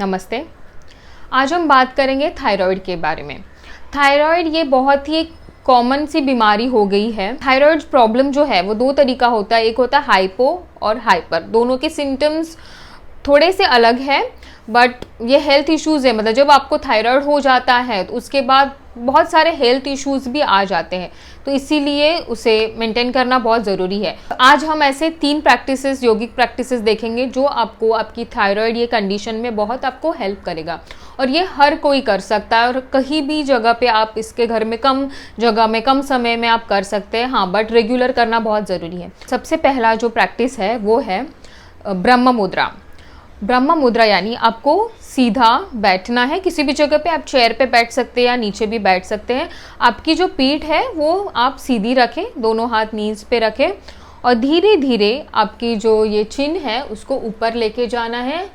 नमस्ते। आज हम बात करेंगे थायराइड के बारे में। थायराइड ये बहुत ही कॉमन सी बीमारी हो गई है। थायराइड प्रॉब्लम जो है वो दो तरीका होता है, एक होता है हाइपो और हाइपर। दोनों के सिम्टम्स थोड़े से अलग है, बट ये हेल्थ इश्यूज़ है। मतलब जब आपको थायराइड हो जाता है तो उसके बाद बहुत सारे हेल्थ इश्यूज़ भी आ जाते हैं, तो इसीलिए उसे मेंटेन करना बहुत ज़रूरी है। आज हम ऐसे 3 प्रैक्टिसेस, योगिक प्रैक्टिसेस देखेंगे जो आपको आपकी थायराइड ये कंडीशन में बहुत आपको हेल्प करेगा। और ये हर कोई कर सकता है और कहीं भी जगह पे आप इसके घर में कम जगह में कम समय में आप कर सकते हैं। हाँ, बट रेगुलर करना बहुत ज़रूरी है। सबसे पहला जो प्रैक्टिस है वो है ब्रह्म मुद्रा। ब्रह्म मुद्रा यानी आपको सीधा बैठना है। किसी भी जगह पे आप चेयर पे बैठ सकते हैं या नीचे भी बैठ सकते हैं। आपकी जो पीठ है वो आप सीधी रखें, दोनों हाथ नीज पे रखें और धीरे धीरे आपकी जो ये चिन है उसको ऊपर लेके जाना है।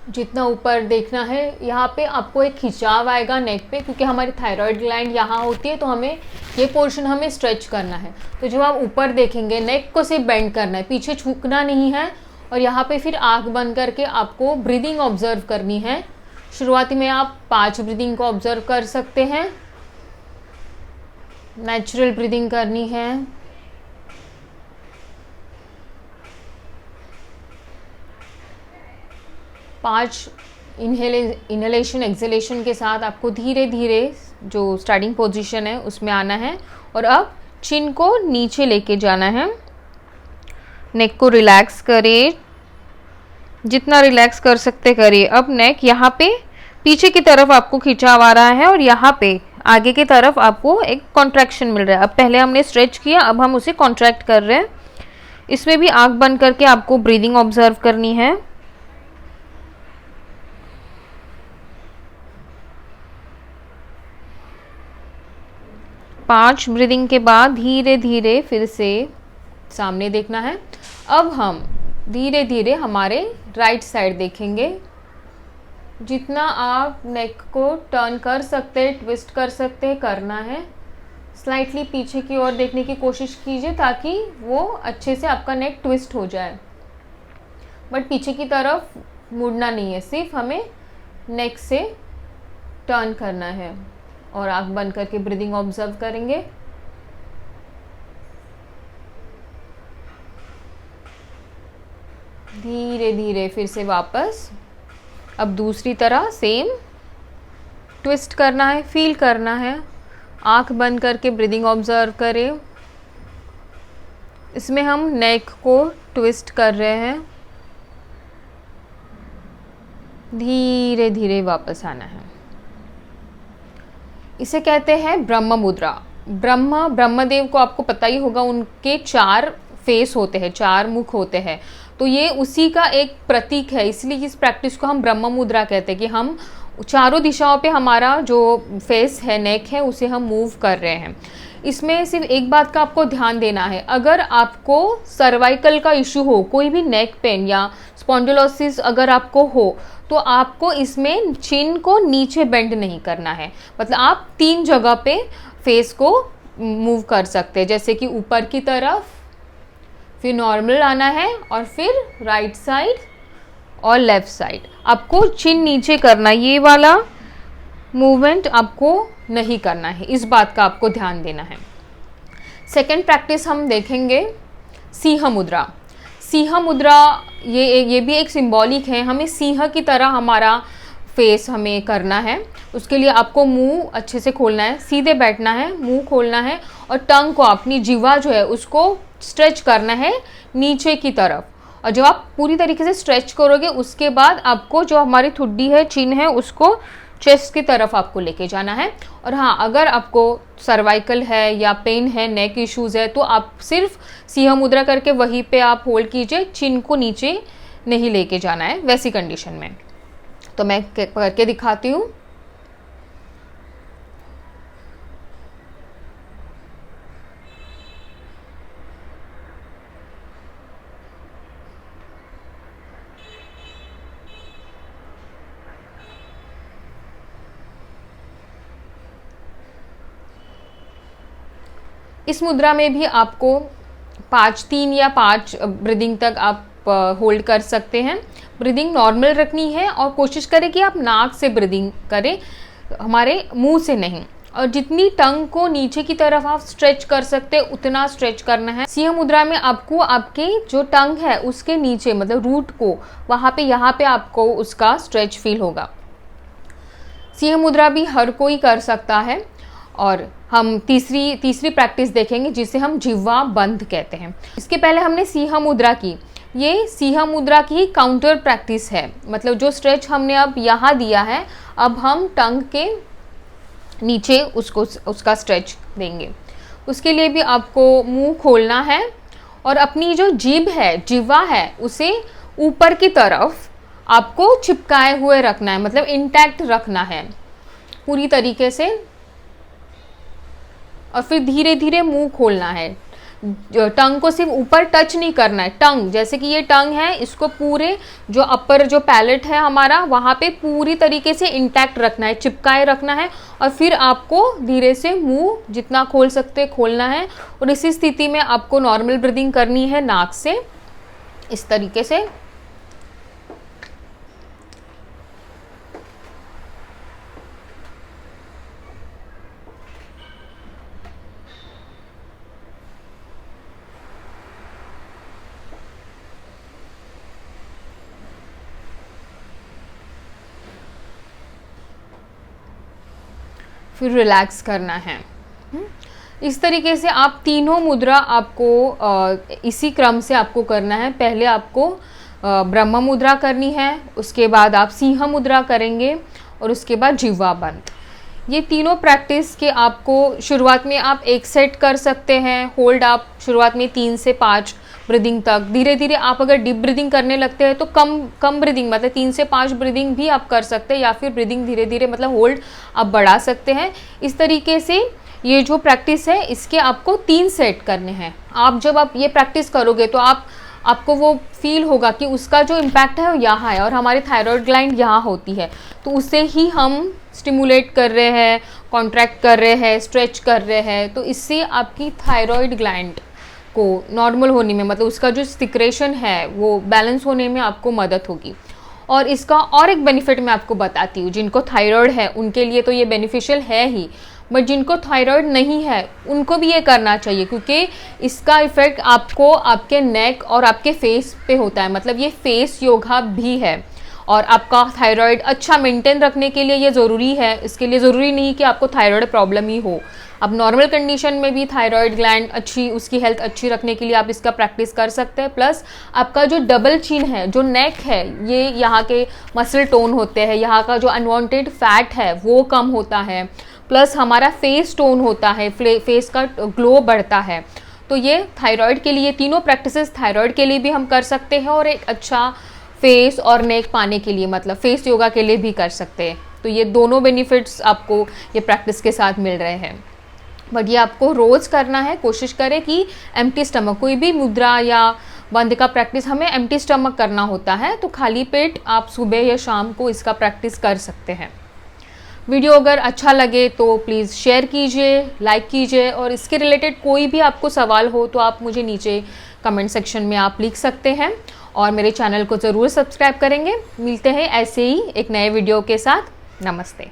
जितना ऊपर देखना है, यहाँ पे आपको एक खिंचाव आएगा नेक पे, क्योंकि हमारी थायराइड ग्लैंड यहाँ होती है, तो हमें ये पोर्शन हमें स्ट्रेच करना है। तो जब आप ऊपर देखेंगे, नेक को सिर्फ बेंड करना है, पीछे झुकना नहीं है। और यहाँ पे फिर आँख बंद करके आपको ब्रीदिंग ऑब्जर्व करनी है। शुरुआती में आप 5 ब्रीदिंग को ऑब्जर्व कर सकते हैं। नेचुरल ब्रीदिंग करनी है। पाँच इनहेलेशन एक्सहेलेशन के साथ आपको धीरे धीरे जो स्टार्टिंग पोजीशन है उसमें आना है। और अब चिन को नीचे लेके जाना है। नेक को रिलैक्स करिए, जितना रिलैक्स कर सकते करिए। अब नेक यहाँ पे पीछे की तरफ आपको खिंचाव आ रहा है और यहाँ पे आगे की तरफ आपको एक कॉन्ट्रैक्शन मिल रहा है। अब पहले हमने स्ट्रेच किया, अब हम उसे कॉन्ट्रैक्ट कर रहे हैं। इसमें भी आँख बंद करके आपको ब्रीदिंग ऑब्जर्व करनी है। पाँच ब्रीदिंग के बाद धीरे धीरे फिर से सामने देखना है। अब हम धीरे धीरे हमारे राइट साइड देखेंगे। जितना आप नेक को टर्न कर सकते हैं, ट्विस्ट कर सकते हैं, करना है। स्लाइटली पीछे की ओर देखने की कोशिश कीजिए ताकि वो अच्छे से आपका नेक ट्विस्ट हो जाए, बट पीछे की तरफ मुड़ना नहीं है, सिर्फ हमें नेक से टर्न करना है। और आँख बंद करके ब्रीदिंग ऑब्जर्व करेंगे। धीरे धीरे फिर से वापस। अब दूसरी तरह सेम ट्विस्ट करना है, फील करना है। आँख बंद करके ब्रीदिंग ऑब्जर्व करें। इसमें हम नेक को ट्विस्ट कर रहे हैं। धीरे धीरे वापस आना है। इसे कहते हैं ब्रह्म मुद्रा। ब्रह्मदेव को आपको पता ही होगा, उनके 4 फेस होते हैं, 4 मुख होते हैं। तो ये उसी का एक प्रतीक है, इसलिए इस प्रैक्टिस को हम ब्रह्म मुद्रा कहते हैं कि हम चारों दिशाओं पे हमारा जो फेस है, नेक है, उसे हम मूव कर रहे हैं। इसमें सिर्फ एक बात का आपको ध्यान देना है, अगर आपको सर्वाइकल का इशू हो, कोई भी नेक पेन या स्पॉन्डिलोसिस अगर आपको हो, तो आपको इसमें चिन को नीचे बेंड नहीं करना है। मतलब आप 3 जगह पे फेस को मूव कर सकते हैं, जैसे कि ऊपर की तरफ, फिर नॉर्मल आना है और फिर राइट साइड और लेफ्ट साइड। आपको चिन नीचे करना, ये वाला मूवमेंट आपको नहीं करना है, इस बात का आपको ध्यान देना है। सेकेंड प्रैक्टिस हम देखेंगे सिंह मुद्रा। सिंह मुद्रा ये भी एक सिंबॉलिक है। हमें सिंह की तरह हमारा फेस हमें करना है। उसके लिए आपको मुंह अच्छे से खोलना है, सीधे बैठना है, मुंह खोलना है और टंग को, अपनी जीवा जो है उसको स्ट्रेच करना है नीचे की तरफ। और जब आप पूरी तरीके से स्ट्रेच करोगे उसके बाद आपको जो हमारी ठुड्डी है, चिन है, उसको चेस्ट की तरफ आपको लेके जाना है। और हाँ, अगर आपको सर्वाइकल है या पेन है, नेक इश्यूज़ है, तो आप सिर्फ सिंह मुद्रा करके वहीं पे आप होल्ड कीजिए, चिन को नीचे नहीं लेके जाना है वैसी कंडीशन में। तो मैं करके दिखाती हूँ। इस मुद्रा में भी आपको 3 या 5 ब्रीदिंग तक आप होल्ड कर सकते हैं। ब्रीदिंग नॉर्मल रखनी है और कोशिश करें कि आप नाक से ब्रीदिंग करें, हमारे मुंह से नहीं। और जितनी टंग को नीचे की तरफ आप स्ट्रेच कर सकते हैं उतना स्ट्रेच करना है। सिंह मुद्रा में आपको आपके जो टंग है उसके नीचे मतलब रूट को वहाँ पे यहाँ पे आपको उसका स्ट्रेच फील होगा। सिंह मुद्रा भी हर कोई कर सकता है। और हम तीसरी प्रैक्टिस देखेंगे जिसे हम जिह्वा बंद कहते हैं। इसके पहले हमने सिंह मुद्रा की, ये सिंह मुद्रा की काउंटर प्रैक्टिस है। मतलब जो स्ट्रेच हमने अब यहाँ दिया है, अब हम टंग के नीचे उसका स्ट्रेच देंगे। उसके लिए भी आपको मुंह खोलना है और अपनी जो जीभ है, जिह्वा है, उसे ऊपर की तरफ आपको चिपकाए हुए रखना है, मतलब इंटैक्ट रखना है पूरी तरीके से। और फिर धीरे धीरे मुंह खोलना है। टंग को सिर्फ ऊपर टच नहीं करना है। टंग जैसे कि ये टंग है, इसको पूरे जो अपर जो पैलेट है हमारा, वहाँ पे पूरी तरीके से इंटैक्ट रखना है, चिपकाए रखना है। और फिर आपको धीरे से मुंह जितना खोल सकते खोलना है। और इसी स्थिति में आपको नॉर्मल ब्रीदिंग करनी है नाक से, इस तरीके से। फिर रिलैक्स करना है। इस तरीके से आप तीनों मुद्रा आपको इसी क्रम से आपको करना है। पहले आपको ब्रह्म मुद्रा करनी है, उसके बाद आप सिंह मुद्रा करेंगे और उसके बाद जिह्वा बंद। ये तीनों प्रैक्टिस के आपको शुरुआत में आप 1 सेट कर सकते हैं। होल्ड आप शुरुआत में 3 से 5 ब्रीदिंग तक। धीरे धीरे आप अगर डीप ब्रीदिंग करने लगते हैं तो कम ब्रीदिंग मतलब 3 से 5 ब्रीदिंग भी आप कर सकते हैं, या फिर ब्रीदिंग धीरे धीरे मतलब होल्ड आप बढ़ा सकते हैं। इस तरीके से ये जो प्रैक्टिस है इसके आपको 3 सेट करने हैं। आप जब आप ये प्रैक्टिस करोगे तो आपको वो फील होगा कि उसका जो इम्पैक्ट है वो यहाँ है और हमारी थायराइड ग्लैंड यहाँ होती है, तो उससे ही हम स्टिमुलेट कर रहे हैं, कॉन्ट्रैक्ट कर रहे हैं, स्ट्रेच कर रहे हैं। तो इससे आपकी थायराइड ग्लैंड को नॉर्मल होने में, मतलब उसका जो सिक्रेशन है वो बैलेंस होने में आपको मदद होगी। और इसका और एक बेनिफिट मैं आपको बताती हूँ। जिनको थायराइड है उनके लिए तो ये बेनिफिशियल है ही, बट जिनको थायराइड नहीं है उनको भी ये करना चाहिए, क्योंकि इसका इफेक्ट आपको आपके नेक और आपके फेस पे होता है। मतलब ये फेस योगा भी है और आपका थायराइड अच्छा मेंटेन रखने के लिए ये ज़रूरी है। इसके लिए ज़रूरी नहीं कि आपको थायराइड प्रॉब्लम ही हो, अब नॉर्मल कंडीशन में भी थायराइड ग्लैंड अच्छी, उसकी हेल्थ अच्छी रखने के लिए आप इसका प्रैक्टिस कर सकते हैं। प्लस आपका जो डबल चिन है, जो नेक है, ये यहाँ के मसल टोन होते हैं, यहाँ का जो अनवांटेड फैट है वो कम होता है। प्लस हमारा फेस टोन होता है, फेस का ग्लो बढ़ता है। तो ये थायराइड के लिए, तीनों प्रैक्टिसेस थायराइड के लिए भी हम कर सकते हैं और एक अच्छा फेस और नेक पाने के लिए, मतलब फेस योगा के लिए भी कर सकते हैं। तो ये दोनों बेनिफिट्स आपको ये प्रैक्टिस के साथ मिल रहे हैं। बट ये आपको रोज़ करना है। कोशिश करें कि एम्प्टी स्टमक, कोई भी मुद्रा या बंद का प्रैक्टिस हमें एम्प्टी स्टमक करना होता है, तो खाली पेट आप सुबह या शाम को इसका प्रैक्टिस कर सकते हैं। वीडियो अगर अच्छा लगे तो प्लीज़ शेयर कीजिए, लाइक कीजिए, और इसके रिलेटेड कोई भी आपको सवाल हो तो आप मुझे नीचे कमेंट सेक्शन में आप लिख सकते हैं, और मेरे चैनल को ज़रूर सब्सक्राइब करेंगे। मिलते हैं ऐसे ही एक नए वीडियो के साथ। नमस्ते।